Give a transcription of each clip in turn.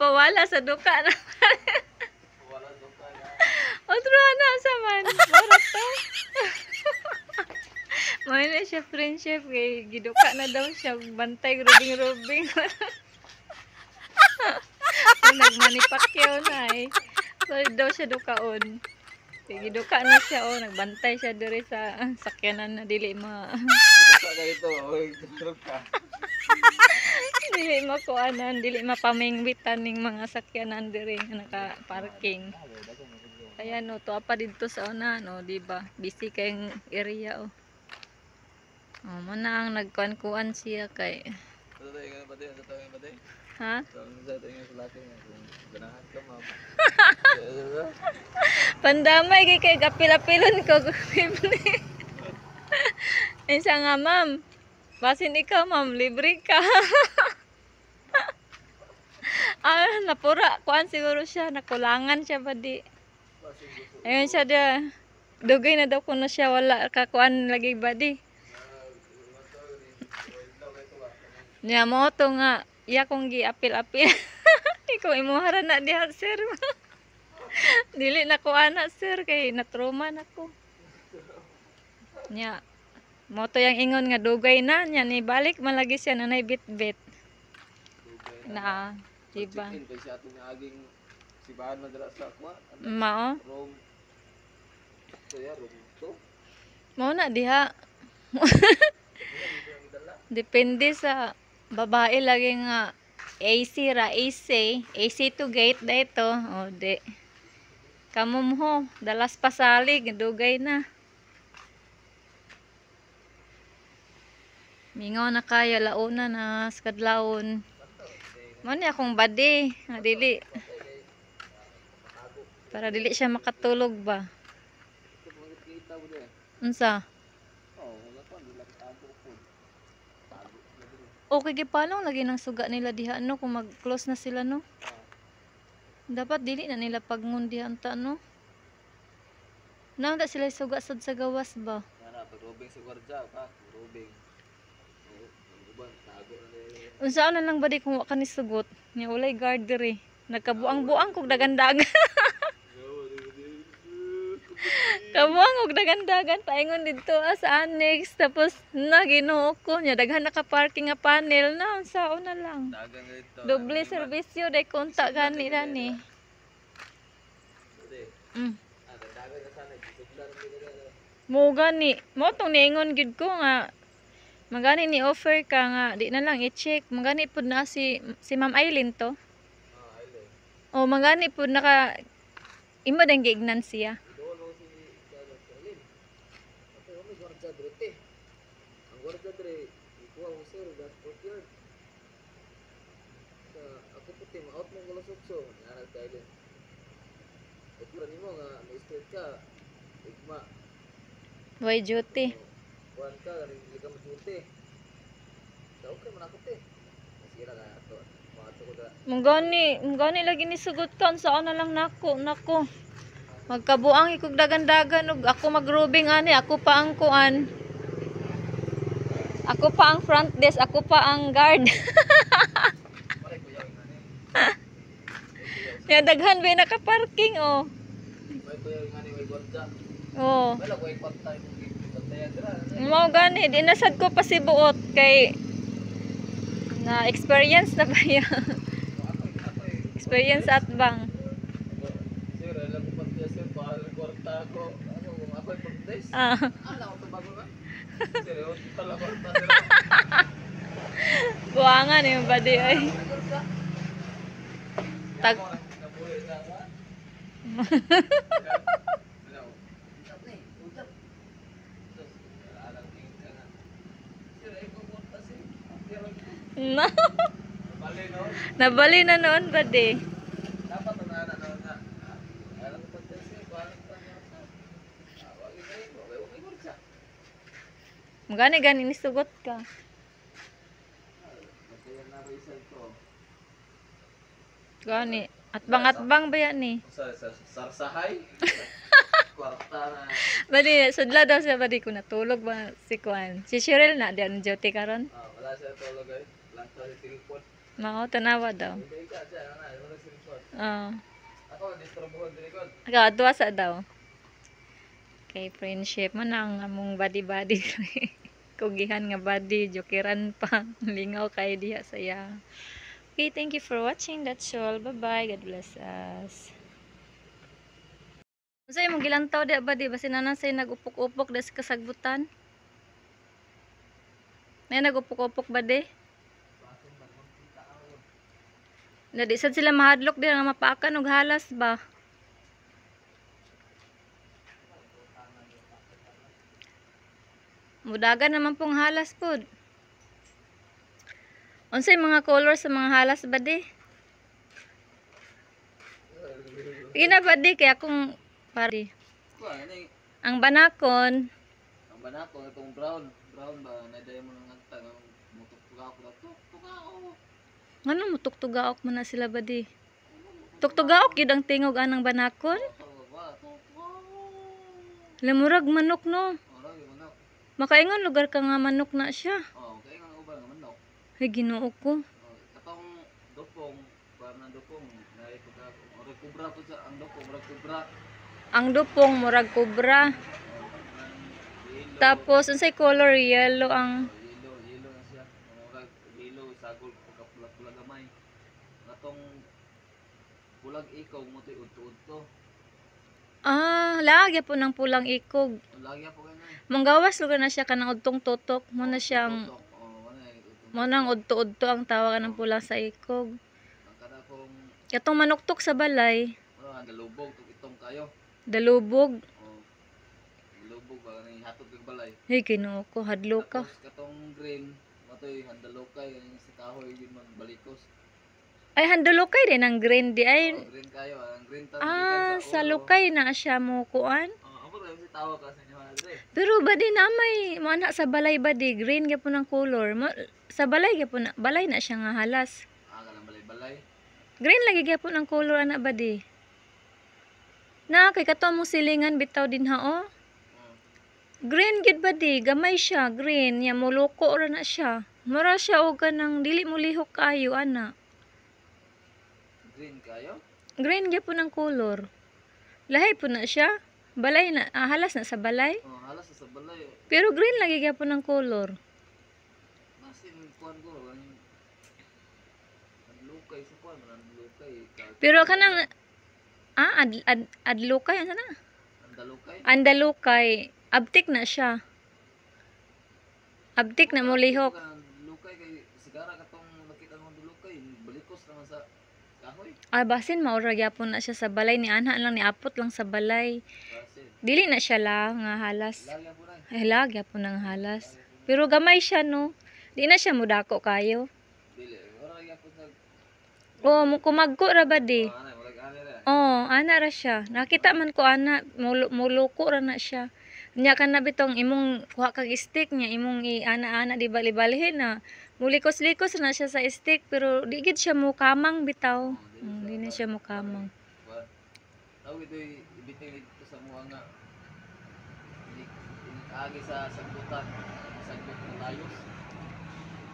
Pawala sa duka na. Wala duka na. Otro na sa man. Mara to. May na siya friendship kay giduka na daw siya bantay rubing-rubing. Nagmanipakyaw na eh. So daw siya dukaon. Kay giduka na siya nagbantay siya diri sa sakyanan na dili Duka ka ito. Oy, duka. dili makuanan, dili mapamingwitan ning mga sakyanan diri nga naka-parking. Kaya no, to pa dito sa una no, di ba? Busy kayong area oh. Oh, mana ang nagkuan-kuan siya kay. Sa tayo nga ba tayo? Sa tayo nga ba tayo? Ha? Sa tayo nga sa laki nga. Kung ganahan ka, ma'am. Pandamay kay kapil-apilon ko. Isa nga ma'am. Basin ikaw ma'am, libre ka. Napura. Kuan siguro siya. Nakulangan siya ba di? Ayun siya da. Dugay na daw kuno siya. Wala kakuan lagi ba di? Nya mo to nga. Iya kong gi-apil-apil. Ikaw imuhara na diha sir. Dili na ko ana sir. Kay natruma na ko. Nya. Mo to yang ingon nga dugay na. Nya ni balik malagi siya nanay bit-bit. Na. Diba? Check-in kay siya atong aging sibahan madala sa akwa. Mao. Room. So ya, room 2. Mao na diha. Depende sa babae lagi nga AC ra AC to gate dito. O di. Kamom ho, dalas pasalig dugay na. Mingaw na kayo launa na sa kadlawon. Mo ni akong body, dili. Para dili siya makatulog ba. Unsa? Okay gipalong lagi ng suga nila diha no kung mag-close na sila no. Dapat dili na nila pagngundihan ta no. Nanda sila suga sad sa gawas ba. Ana pag robing sa gwardiya ka, robing. Uban tago na. Unsa na lang ba di kung wa ka ni sugot? Nya ulay guard diri. Nagkabuang-buang kog dagandagan. Kabuang og dagandagan paingon didto sa annex tapos Ginoo ko nya daghan naka-parking nga panel na unsaon na lang. Dagang dito. Doble serbisyo day konta gani ni. Dagang na sana isugdan dito. Mo gani, mo tong niingon gid ko nga magani ni offer ka nga di na lang i-check. Magani pud na si Ma'am Aileen to. Aileen. O magani pud naka imo dang giignan siya. Ang gwardiya dre, ikuha mo sir, that courtyard. Ako puti, ma-out mong galasotso. Nanag ka Aileen. Ikuha nimo nga, ma-straight ka. Igma. Why duty? Kuhan ka, hindi ka masuti. Sa okay, manakot eh. Masira ka ito. Mato ko da. Mungani lagi ni sugot kan saan na lang nako. Magkabuang ikog dagan-dagan ug ako magrubing ani, ako pa ang kuan. Ako pa ang front desk, ako pa ang guard. Pare ko yung ngani. Ya daghan ba naka-parking oh. May ko yung ngani, may gwardiya. Oh. Wala ko yung pantay mong pantay dira. Mao gani dinasad ko pa si buot kay na experience na ba yan? Experience at bang. Sir, alam ko pantay sir, para kwarta ko. Ano kung ako yung pantay? Ah. Ala ko to bago na. Sir, yung pala kwarta sir. Buangan yung body ay. Tag Nabuhay na ka. No. Nabali na noon ba di? Dapat na noon na. Alam ko pantay sir, parang pantay. Wag ikaw, may gwardiya. Magani ni sugot ka. Kaya na result ko. Gani. Atbang ba yan ni? Sarsahay. Kwarta na. Bali, sudla daw siya bali ko natulog ba si Kwan. Si Cheryl na diyan duty karon. Wala siya tulog ay. Lang sa telepon. Mao tanawa daw. Hindi ka siya, ana, wala sa likod. Ah, Ako, disturbuhan sa likod. kadwa sa daw. Kay friendship man ang among body-body. Kugihan nga body, jokiran pa. Lingaw kay diha saya. Okay, thank you for watching. That's all. Bye-bye. God bless us. Unsa imong gilantaw di ba di basin na say nagupok-upok des kasagbutan? Nay nagupok-upok ba di? Na di sad sila mahadlok di nga mapaakan og halas ba? Mudagan naman pong halas pod. Unsay mga color sa mga halas ba di? Ina ba di kaya akong pari. Kuha, ano yung Ang banakon, ang banako, itong brown. Brown ba? Naday mo ng ngagta. Mutok-tuga ako. Tuga ako. ngano mo tuktugaok man na sila ba di? Tuktugaok gyud ang tingog anang banakon? Lamurag manok no. Lagi manok. Makaingon lugar ka nga manok na siya. Kaya nga uban nga manok. Ay Ginoo ko. Katong dupong, parang ng dupong, naipag ako. Murag kubra po sa, ang dupong, murag kubra. Ang dupong murag kubra. Yellow. Tapos unsay color yellow ang Yellow na siya. Murag yellow, sagol, pagka-pula-pula gamay. Katong pulag ikaw mo ito, udto-udto. lagi po ng pulang ikog. Lagi po ganyan. Manggawas lugar na siya kanang udtong tutok. Mo na siyang mo nang udto-udto ang tawagan ng pulang sa ikog. Ang kada kong, Katong manuktok sa balay, ang galubog, itong kayo. dalubog. Galubog ba, hatod ng balay. Ay Ginoo ko, hadlo ka. Tapos katong green, matoy handalokay, yung sa kahoy, yun man balikos. Ay handulokay din ang green di ay. Green kayo, ang green tan Sa lukay na siya mo kuan. Ako rin si tawa ka sa inyo Andre. Pero ba di na may mo ana sa balay ba di green gyapon ang color. Sa balay gyapon na balay na siya nga halas. Kanang balay-balay. Green lagi gyapon ang color ana ba di. Na kay kato mo silingan bitaw din ha oh. Green gid ba di gamay siya green ya muluko ra na siya. Mura siya og kanang dili mo lihok kayo ana. Green kayo? Green gyapon ang color. Lahi po na siya. Balay na halas na sa balay. Halas sa balay. Pero green lagi gyapon ang color. Masin kuan ko ang lukay sa kuan, ang lukay. Pero kanang adlukay ano na? Andalukay. Andalukay, abtik na siya. Abtik na mo lihok. Lukay kay sigara katong nakita mo lukay, balikos naman sa kahoy. Basin maura gyapon na siya sa balay ni anha lang ni apot lang sa balay. Basin. Dili na siya lang nga halas. Lagi po na. Ay lagi gyapon ang halas. Pero gamay siya no. Di na siya mudako kayo. Dili, wala lagi po nag Kumagko ra ba di? ana, wala ani ra. Ana ra siya. Nakita man ko ana, muluko ra na siya. Nya kan na bitong imong kuha kag stick niya, imong ana-ana di bali-balihin na. Mulikos-likos na siya sa stick pero di gid siya mo kamang bitaw. Di na siya mo kamang. Tawag ito ibitin dito sa mga nga agi sa sagbutan, sagbut ng layos.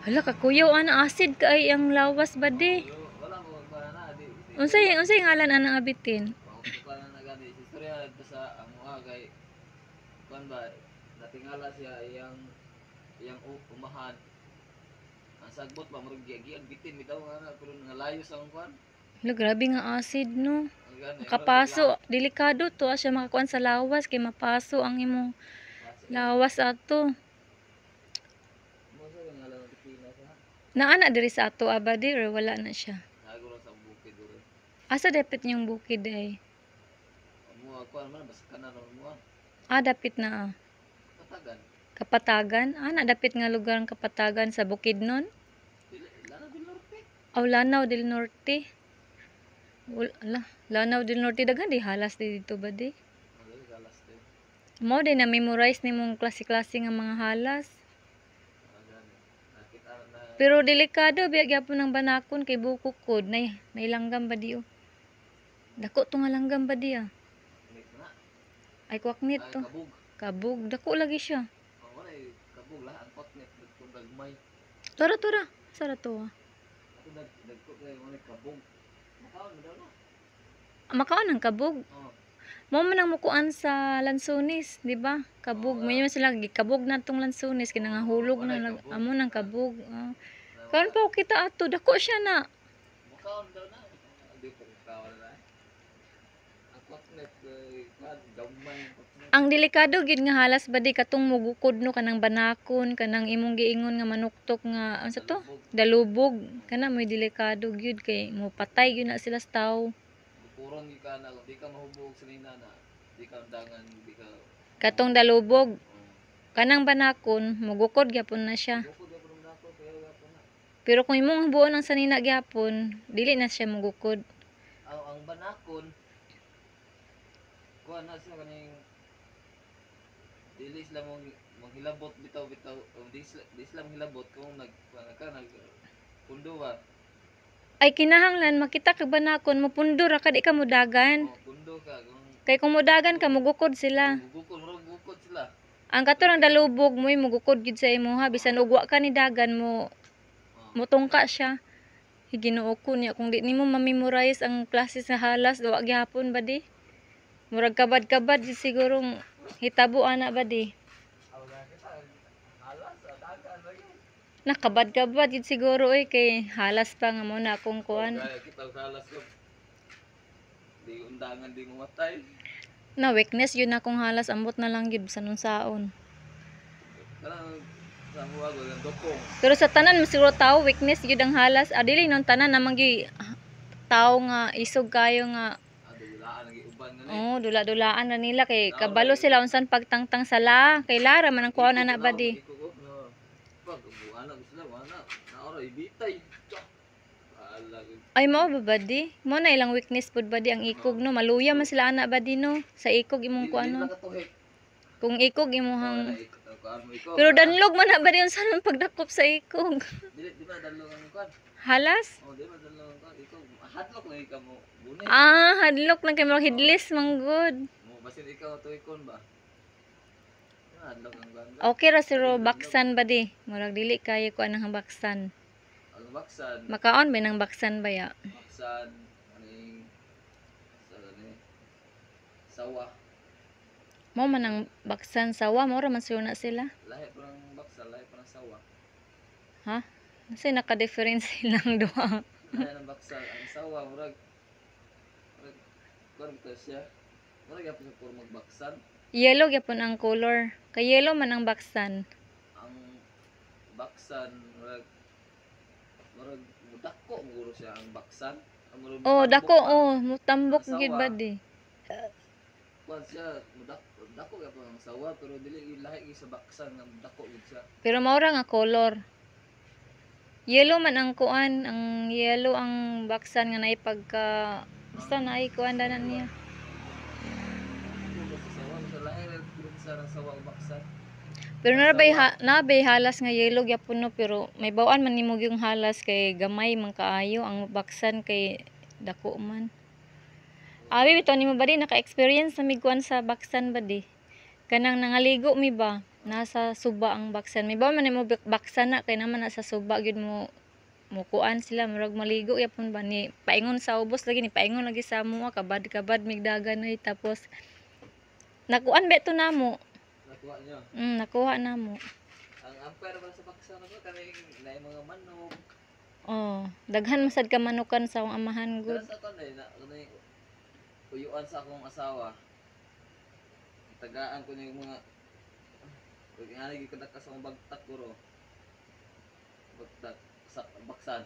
Hala kakuyaw ana acid kay ang lawas ba di? Wala mo na di. Unsay ngalan ana abitin? Para na gani istorya dito sa ang mga kay kuan ba natingala siya iyang umahan. Ang sagbot ba murag giag bitin bitaw nga pero ngalayos ang kuan. Hala grabe nga acid no. Ang gani. Makapaso, delikado to siya makakuan sa lawas kay mapaso ang imong lawas ato. Mo sa ngalan ng Pilipinas ha. Naana diri sa ato abadi or wala na siya? Nago lang sa bukid duro. Asa dapat yung bukid ay? Mo kuan man basta kanan mo. Dapit na Katagan. Kapatagan? Dapit nga lugar ang Kapatagan sa Bukidnon? Lana del Norte. Lanao del Norte. Lanao del Norte daghan di halas di dito ba di? Ano galas din. Mo din na memorize nimong klase-klase nga mga halas. Nakita na Pero delikado biya gyapon ng banakon kay bukukod nay langgam ba di oh. Dako to nga langgam ba di ah. na. Ay kwaknit to. Kabug. Kabug dako lagi siya. Wala kabug lah ang potnet kung gagmay. Tora. Sara to ah. Ato nagko kay mo kabog. Makaon mo daw na. Makaon ang kabog. Oh. Mo man ang mukuan sa Lansones, di ba? Kabog, Oo, mo yun sila gikabog na tong Lansones kinangahulog Oo, na walay nag kabog. amo nang kabog. Karon pa kita ato dako siya na. Makaon daw na. Di pa kaon na. Ang kotnet kan gamay ang kotnet. Ang delikado gid nga halas badi katong mugukod no kanang banakon kanang imong giingon nga manuktok nga ano sa to? Dalubog. Kana mo'y delikado gyud kay mo patay gyud na sila sa tawo. Bukuron gi ka na kung di ka mahubog sa nina na. Di ka dangan, di ka. Katong dalubog Oh. kanang banakon mugukod gyapon na siya. Bukod ya pud na ko kaya ya po na. Pero kung imong buon ang sanina gyapon, dili na siya mugukod. Ang banakon kuha na siya kaning dili sila mong manghilabot bitaw-bitaw o di sila manghilabot kung nag pundo ba Ay kinahanglan makita kag banakon mupundo ra kad ka mudagan. o pundo ka kung Kay kung mudagan ka mugukod sila. gugukod sila. Ang katurang dalubog mo'y mugukod gyud sa imuha bisan ugwa ka ni dagan mo mutungka siya. Higinoo ko niya kung di nimo ma-memorize ang klase sa halas wa gyapon ba di? Murag kabad-kabad di sigurong hitabo ana ba di? Awala kita alas dagan lagi. Nakabad-kabad yun siguro kay halas pa nga mo na akong kuan. Kaya kita salas ko. Di undangan di mamatay. Na weakness yun akong halas ambot na lang gyud sa nunsaon. Kanang sa huwag ang dokong. Pero sa tanan mo siguro tao weakness yun ang halas. Dili non tanan namang gyud tao nga isog kayo nga Dulaan lagi uban na ni. oh dula-dulaan na nila kay kabalo sila unsan pagtangtang sala kay lara man ang kuan na ba di. Pag anak sila wala na ora ibitay. Ala Ay mao ba di? Mo na ilang weakness pud ba di ang ikog no maluya man sila ana ba di no sa ikog imong kuan no. Kung ikog imuhang pero danlog man na ba di unsan man pagdakop sa ikog. Dili di ba danlog ang kuan? Halas? Oh, di ba danlog ang kuan? Ikaw hadlok lang ikaw mo. Bunay. Hadlok lang kay mga hidlis manggod. Mo basin ikaw tuikon ba? Hadlok ang kuan. Okay ra siro baksan ba di? Murag dili kayo ko anang baksan. Ang baksan, Makaon ba nang baksan ba ya? baksan aning sa ni sawa. Mo man ang baksan sawa mo ra man siro na sila. Lahi pa ng baksan, lahi pa ng sawa. Ha? Kasi naka-difference silang duha. Lahi ng baksan, ang sawa murag kuan ka siya. Murag gyapon sa puro magbaksan. Yellow gyapon ang color. Kay yellow man ang baksan. Ang baksan murag mudako muro siya ang baksan. Ang murag Oh, mutambok dako pa. mutambok Ang gyud sawa. ba di? Kuan siya dako gyapon ang sawa pero dili gyud lahi gyud sa baksan nga dako gyud siya. Pero mao ra nga color. Yellow man ang kuan, ang yellow ang baksan nga naay pagka basta naay kuan danan niya. Sa sawa sa lahi ra gyud sa sawa ang baksan. Pero nabay halas nga yellow gyapon no pero may bawaan man nimo yung halas kay gamay man kaayo ang baksan kay dako man. Abi bitaw nimo ba di naka-experience sa miguan sa baksan ba di? Kanang nangaligo mi ba? Nasa suba ang baksan. May bawaan man nimo baksan na kay naman nasa suba gyud mo mukuan sila murag maligo yapon ba ni paingon sa ubos lagi ni paingon lagi sa mua kabad-kabad migdagan ay tapos nakuan beto namo. Nakuha niyo. Nakuha namo. Ang ampere ba sa baksan ako kaning naay mga manok. Oh, daghan masad ka manukan sa akong amahan Pero good. sa kon na uyuan sa akong asawa. Tagaan ko niya yung mga pag nga lagi kada ka sa akong bagtak ko bagtak sa baksan.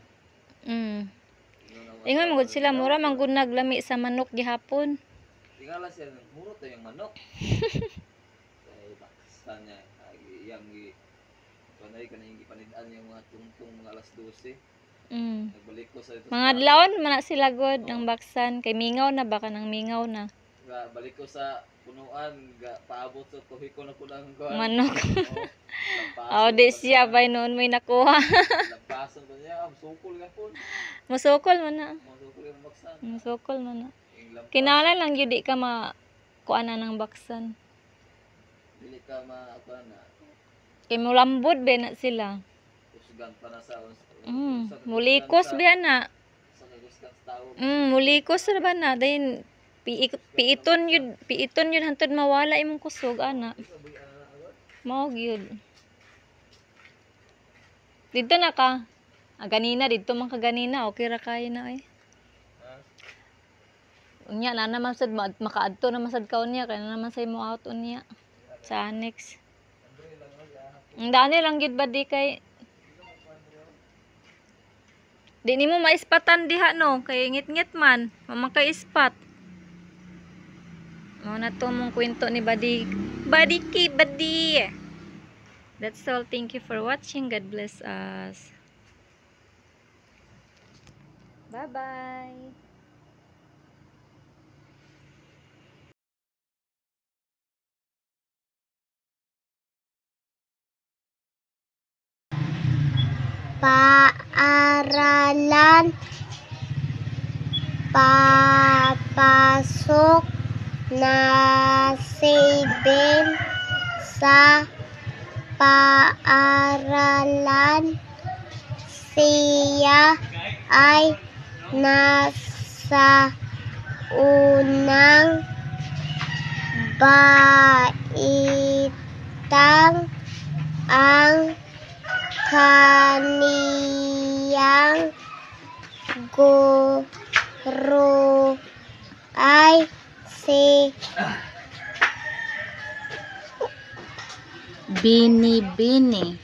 Ingon mo gud sila mura man gud naglami sa manok gihapon. Tingala siya muro to yung manok. Kay baksan niya yang kanay kanay gipanid-an yung mga tungtong mga alas 12. Nagbalik ko sa ito. Mga adlawon man na sila god ang baksan kay mingaw na baka nang mingaw na. Balik ko sa punuan, paabot sa tuhi ko na po ng Manok. Oh, di siya bay noon may nakuha. Lampasan ko niya, sukol nga po. Musukol man na. Sukol yung baksan. Musukol man na. Yung lampas, Kinahanglan lang gyud di ka kuanan ng baksan. dili ka na Kay mulambod ba na sila. husgan pa na sa Mulikos biya na. sa kagusgan sa tao. Mulikos ra ba na dayon piiton yun hantod mawala imong kusog ana. Mao gyud. Dito na ka. Ganina dito man ka ganina, okay ra kayo na eh. Unya na naman sad makaadto naman sad ka unya kay na naman say mo out unya sa annex. Ang dani lang gid ba di kay di nimo maispatan diha no kay ngit-ngit man mamakay ispat. Mao na to mong kwento ni Badi. Badi. That's all. Thank you for watching. God bless us. Bye-bye. Paaralan, papasok na 7 sa paaralan. Siya ay nasa unang baitang. Ang kaniyang guro ay si Bini. Bini.